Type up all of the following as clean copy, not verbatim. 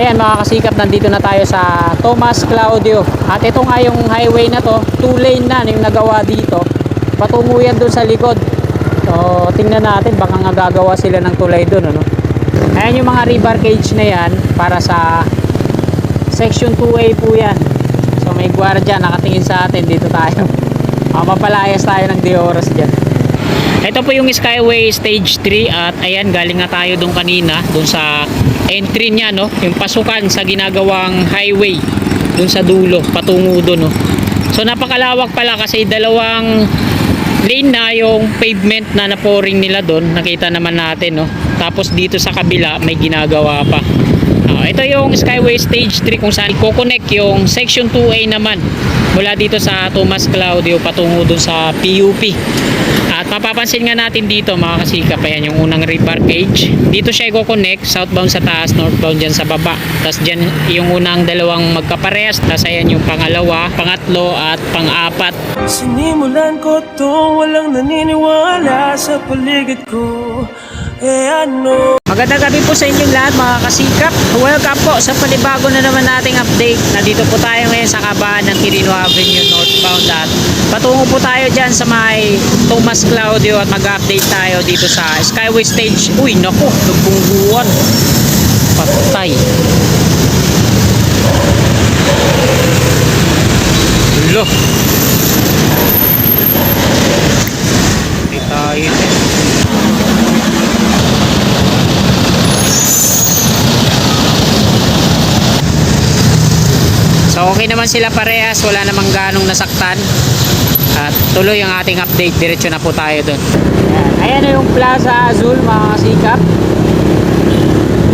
Ayan mga kasikap, nandito na tayo sa Tomas Claudio. At ito nga yung highway na to, 2 lane na yung nagawa dito. Patungo yan dun sa likod. So tingnan natin, baka nga gagawa sila ng tulay dun, ano? Ayan yung mga rebar cage na yan, para sa section 2A po yan. So may gwardiya nakatingin sa atin, dito tayo. Mapapalayas tayo ng di oras dyan. Ito po yung Skyway Stage 3 at ayan, galing nga tayo dun kanina, dun sa entry niya, no? Yung pasukan sa ginagawang highway dun sa dulo, patungo dun, no? So napakalawak pala kasi dalawang lane na yung pavement na na-pouring nila dun, nakita naman natin, no? Tapos dito sa kabila may ginagawa pa. Ito yung Skyway Stage 3 kung saan i-connect yung section 2A naman mula dito sa Tomas Claudio patungo dun sa PUP. At mapapansin nga natin dito mga kasikap, ayan yung unang rebar cage. Dito siya i-connect, southbound sa taas, northbound dyan sa baba. Tapos dyan yung unang dalawang magkaparehas. Tapos ayan yung pangalawa, pangatlo at pang-apat. Sinimulan ko to, walang naniniwala sa paligid ko. Magandang gabi po sa inyong lahat mga kasikap. Welcome po sa panibago na naman nating update. Nandito po tayo ngayon sa kabahan ng Quirino Avenue northbound at patungo po tayo dyan sa may Tomas Claudio at mag-update tayo dito sa Skyway Stage. Uy naku, nagpungguan. Patay. Lo. Hindi tayo. So okay naman sila parehas, wala namang ganong nasaktan. At tuloy ang ating update, diretso na po tayo dun. Ayan na yung Plaza Azul mga kasikap.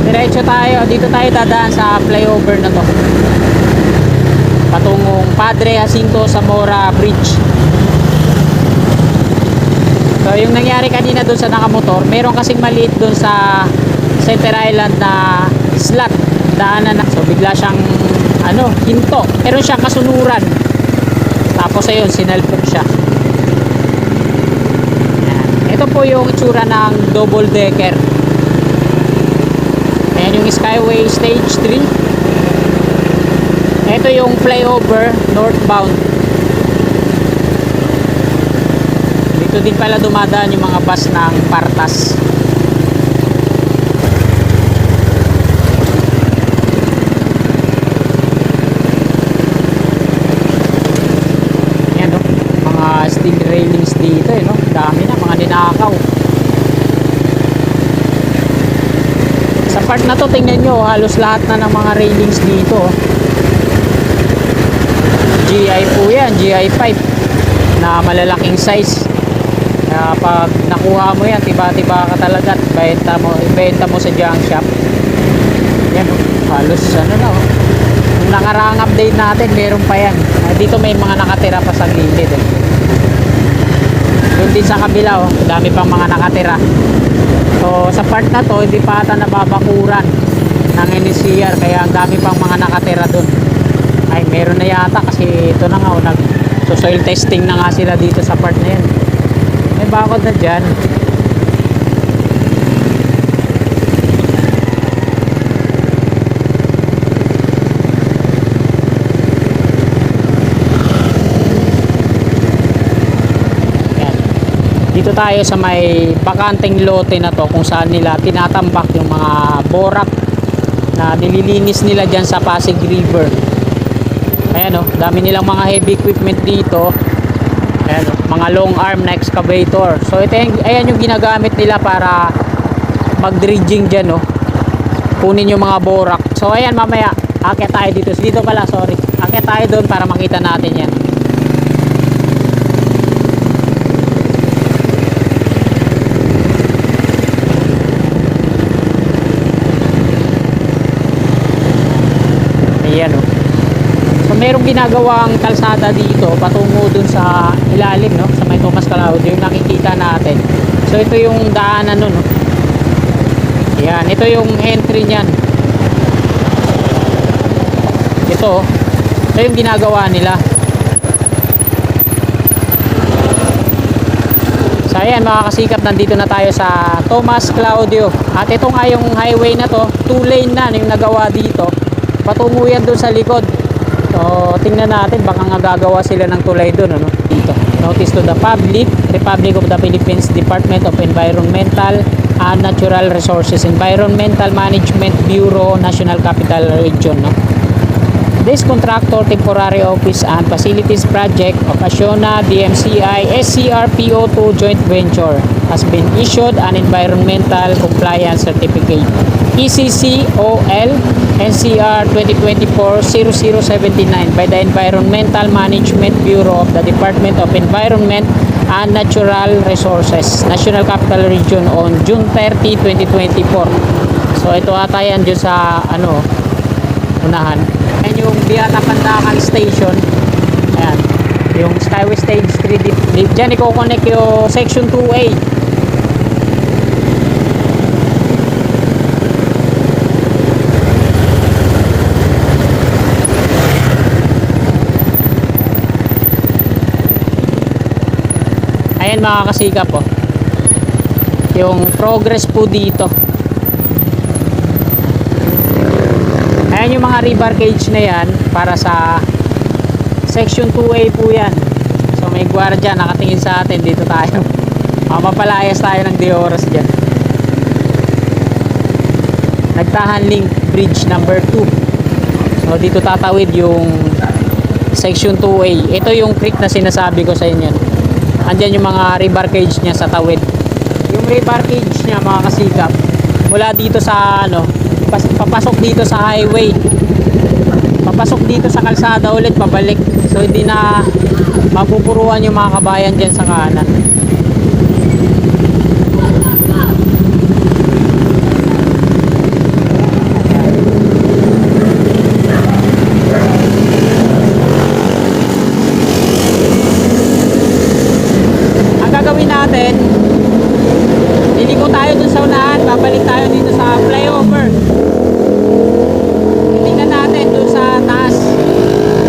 Diretso tayo, dito tayo dadaan sa flyover na to, patungong Padre Jacinto Zamora Bridge. So yung nangyari kanina dun sa nakamotor, meron kasing maliit dun sa Center Island na slot, daanan na. So bigla siyang hinto, meron siyang kasunuran, tapos ayun sinalpok siya. Ito po yung itsura ng double decker. Ayan yung Skyway Stage 3. Ito yung flyover northbound. Dito din pala dumadaan yung mga bus ng Partas. Steel railings dito, no? Dami na, mga ninakaw. Sa part na to, tingnan nyo, halos lahat na ng mga railings dito. GI po yan, GI pipe na malalaking size. Kaya pag nakuha mo yan, tiba-tiba ka talaga at ibenta mo sa junk shop. Yan, halos no? Yung nakaraang update natin, meron pa yan. Dito may mga nakatira pa sa gilid, Doon din sa kabila, dami pang mga nakatira. So sa part na to, hindi pa ata nababakuran ng NCR, kaya ang dami pang mga nakatira doon. Ay meron na yata kasi ito na nga, nag-soil testing na nga sila dito sa part na yan. May bakod na dyan. Dito tayo sa may bakanteng lote na to, kung saan nila tinatambak yung mga borak na nililinis nila dyan sa Pasig River. Ayan dami nilang mga heavy equipment dito. Ayan mga long arm na excavator. So ito ayan yung ginagamit nila para mag-dredging dyan, kunin yung mga borak. So ayan, mamaya akyat tayo dito pala, sorry, akyat tayo doon para makita natin yan. Ayan so merong ginagawang kalsada dito patungo dun sa ilalim, sa may Tomas Claudio, yung nakikita natin. So ito yung daanan nun, Ayan, ito yung entry niyan. Ito yung ginagawa nila. So ayan mga kasikap, nandito na tayo sa Tomas Claudio At ito nga yung highway na to, 2 lane na yung nagawa dito. Patungo yan doon sa likod. So tingnan natin, baka nga gagawa sila ng tulay doon, ano? Dito. Notice to the public, Republic of the Philippines Department of Environmental and Natural Resources, Environmental Management Bureau, National Capital Region, no? This contractor temporary office and facilities project of Acciona DMCI SCRPO2 joint venture has been issued an environmental compliance certificate ECCOL NCR 2024-0079 by the Environmental Management Bureau of the Department of Environment and Natural Resources, National Capital Region on June 30, 2024. So ito ata yan dyan sa ano, unahan. Ayan yung Biata Pandakan Station. Ayan. Yung Skyway Stage 3. Diyan i-connect yung Section 2A. Ayan mga kasikap po. Yung progress po dito. Ayan yung mga rebar cage na yan para sa Section 2A po yan. So may gwardiya nakatingin sa atin, dito tayo. Mapapalayas tayo ng di oras dyan. Nagtahan Link Bridge number 2. So dito tatawid yung Section 2A. Ito yung creek na sinasabi ko sa inyo. Andyan yung mga rebar cage niya sa tawid. Yung rebar cage niya mga kasikap, mula dito sa ano, papasok dito sa highway, papasok dito sa kalsada ulit, pabalik. So hindi na mapupuruan yung mga kabayan dyan sa kanan. Ang gagawin natin, liliko tayo dun sa unahan, babalik tayo dito sa flyover. Tingnan natin dun sa taas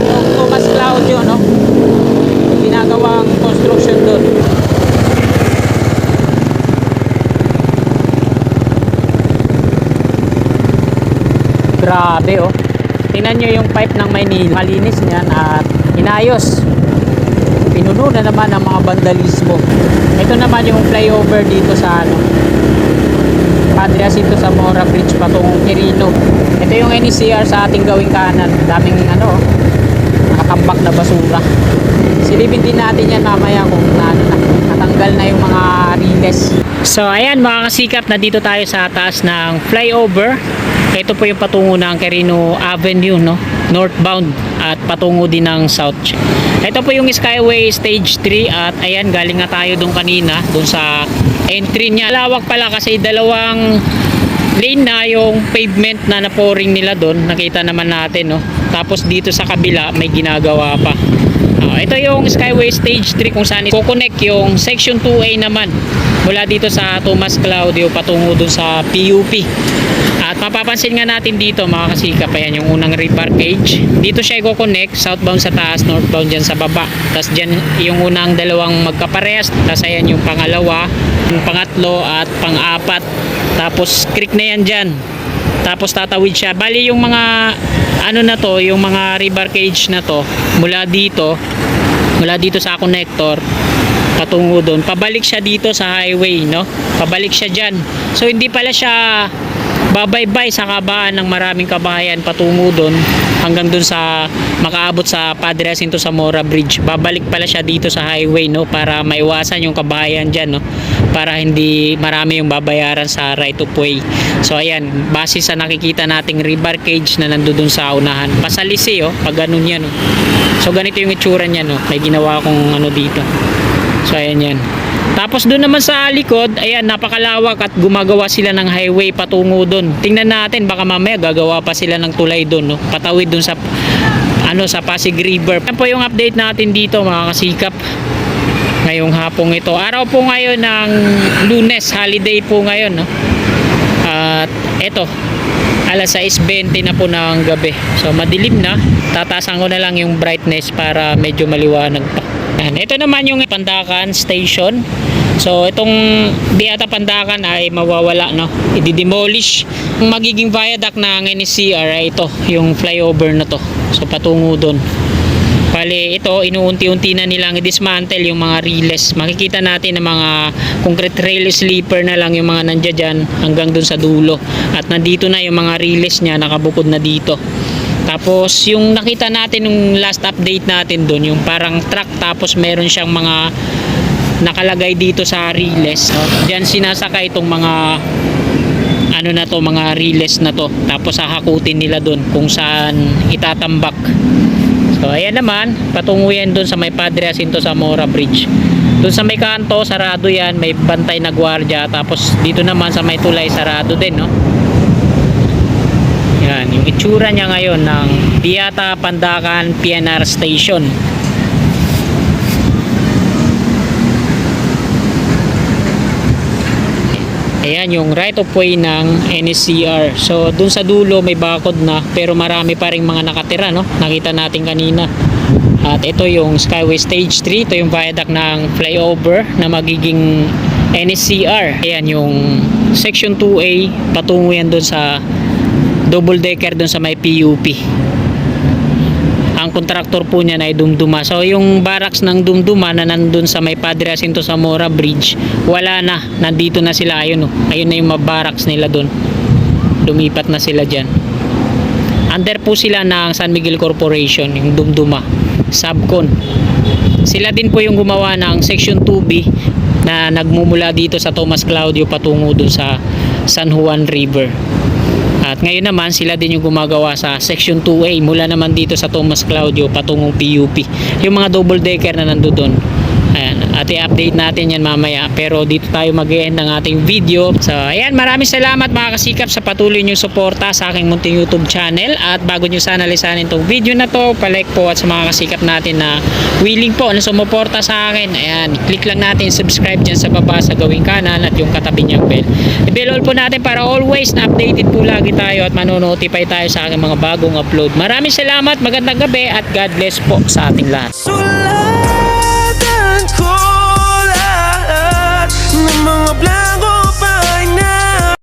yung Tomas Claudio, no? Yung ginagawang construction dun. Grabe, oh. Tingnan nyo yung pipe ng Maynila. Malinis niyan at inayos. Pinuno na naman ang mga vandalismo. Ito naman yung flyover dito sa ano, Padre Jacinto Zamora Bridge patungong Quirino. Ito yung NCR sa ating gawing kanan. Daming ano, nakatambak na basura. Silipin din natin yan mamaya kung natanggal na yung mga riles. So ayan mga kasikap, na dito tayo sa taas ng flyover. Ito po yung patungo ng Quirino Avenue, no? Northbound at patungo din ng South. Ito po yung Skyway Stage 3 at ayan, galing nga tayo doon kanina, doon sa entry niya. Lawak pala kasi dalawang lane na yung pavement na na-pouring nila doon. Nakita naman natin, no? Tapos dito sa kabila may ginagawa pa. Ito yung Skyway Stage 3 kung saan i-connect yung Section 2A naman mula dito sa Tomas Claudio patungo doon sa PUP. At mapapansin nga natin dito mga kasikap, ayan yung unang rebar cage. Dito siya i-connect, southbound sa taas, northbound dyan sa baba. Tapos dyan yung unang dalawang magkaparehas. Tapos ayan yung pangalawa, yung pangatlo at pang-apat. Tapos creek na yan dyan. Tapos tatawid siya. Bali yung mga ano na to, yung mga rebar cage na to, mula dito sa connector patungo doon, pabalik siya dito sa highway, no? Pabalik siya dyan. So hindi pala siya babaybay sa kabaan ng maraming kabahayan patungo doon hanggang doon sa makaabot sa Padre Jacinto Zamora Bridge. Babalik pala siya dito sa highway, no? Para maiwasan yung kabahayan dyan, no? Para hindi marami yung babayaran sa right of way. So ayan, base sa nakikita nating rebar cage na nandoon sa unahan, pasalisi, oh, pag ganun yan, oh. So ganito yung itsura niya, no? May ginawa akong ano dito. So ayan yan. Tapos doon naman sa likod, ayan, napakalawak at gumagawa sila ng highway patungo doon. Tingnan natin, baka mamaya gagawa pa sila ng tulay doon, no? Patawid doon sa ano, sa Pasig River. Yan po yung update natin dito mga kasikap. Ngayong hapong ito. Araw po ngayon ng Lunes, holiday po ngayon, no? At eto, alas 6:20 na po ng gabi. So madilim na. Tatasan ko na lang yung brightness para medyo maliwanag pa. Ito naman yung Pandakan Station. So itong Beata Pandakan ay mawawala, no? I-demolish. Ang magiging viaduct ng NSCR ay ito, yung flyover na to. So patungo doon. Bale, ito, inuunti-unti na nilang i-dismantle yung mga riles. Makikita natin na mga concrete rail sleeper na lang yung mga nandiyan dyan hanggang dun sa dulo. At nandito na yung mga riles niya, nakabukod na dito. Tapos, yung nakita natin yung last update natin dun, yung parang truck, tapos meron siyang mga nakalagay dito sa riles. Diyan sinasakay itong mga ano na to, mga riles na to. Tapos hahakutin nila dun kung saan itatambak. So ayan naman, patungo yan doon sa may Padre Jacinto Zamora Bridge. Doon sa may kanto, sarado yan, may bantay na gwardiya. Tapos dito naman sa may tulay, sarado din, no? Yan, yung itsura niya ngayon ng Beata Pandakan PNR Station. Ayan yung right of way ng NSCR. So dun sa dulo may bakod na, pero marami pa ring mga nakatira, no? Nakita natin kanina. At ito yung Skyway Stage 3. Ito yung viaduct ng flyover na magiging NSCR. Ayan yung Section 2A. Patungo yan dun sa double decker dun sa may PUP. Ang kontraktor po niya ay Dumduma. So yung barracks ng Dumduma na nandun sa may Padre Jacinto Zamora Bridge, wala na. Nandito na sila. Ayun, oh. Ayun na yung mga barracks nila dun. Lumipat na sila dyan. Under po sila ng San Miguel Corporation, yung Dumduma Subcon. Sila din po yung gumawa ng Section 2B na nagmumula dito sa Tomas Claudio patungo dun sa San Juan River. At ngayon naman sila din yung gumagawa sa Section 2A mula naman dito sa Tomas Claudio patungong PUP. Yung mga double decker na nandoon. Ayan, at i-update natin yan mamaya, pero dito tayo mag-end ng ating video. So ayan, maraming salamat mga kasikap sa patuloy nyo suporta sa aking munting YouTube channel. At bago nyo sana lisanin itong video na to, palike po. At sa mga kasikap natin na willing po na sumuporta sa akin, ayan, click lang natin subscribe dyan sa baba sa gawing kanan at yung katabi niyang bell. I-bell all po natin para always na updated po lagi tayo at manonotify tayo sa aking mga bagong upload. Maraming salamat, magandang gabi at God bless po sa ating lahat. Sulat